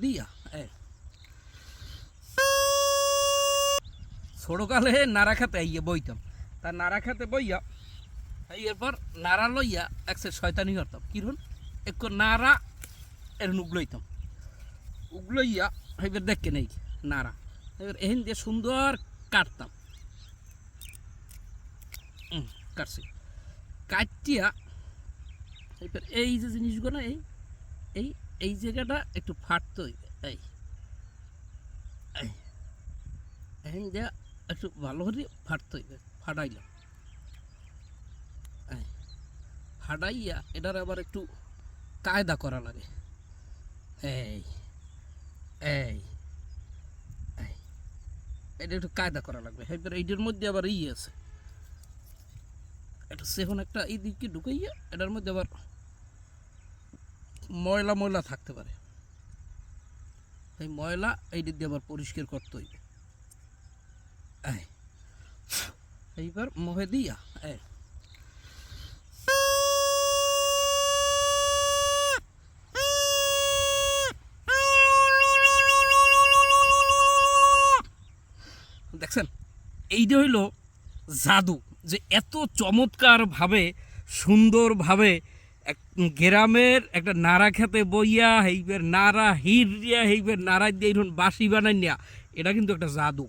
দিয়া ছোটকালে নাড়া খেতে আইয়ে বইতাম, তা নাড়া খেতে বইয়া এরপর নাড়া লইয়া একসে শয়তানি করতাম কিরণ একটু নাড়া এর উগলইতাম, উগলইয়া এবার দেখে নেই নাড়া এবার এহেন দিয়ে সুন্দর কাটতাম, কাটছি কাটিয়া এবার এই যে জিনিসগুলো এই এই এই জায়গাটা একটু ফাটতে হইবে, এই এহেন দিয়া একটু ভালো করে ফাটতে হইবে, ফাটাইলাম ফাটাইয়া এটার আবার একটু কায়দা করা লাগে, এই এই এটা একটু কায়দা করা লাগবে। এবার এইটার মধ্যে আবার আছে এটা সেখন একটা এই দিকে ঢুকাইয়া এটার মধ্যে আবার ময়লা ময়লা থাকতে পারে, এই ময়লা এই দিক দিয়ে আবার পরিষ্কার করতে হইবে। এইবার মহে দিয়া দেখছেন, এইটা হইল জাদু, যে এত চমৎকারভাবে সুন্দরভাবে এক গ্রামের একটা নাড়া খেতে বইয়া এইবার নাড়া হিরিয়া এইবার নাড়া দিয়ে বাঁশি বানাই নিয়া, এটা কিন্তু একটা জাদু।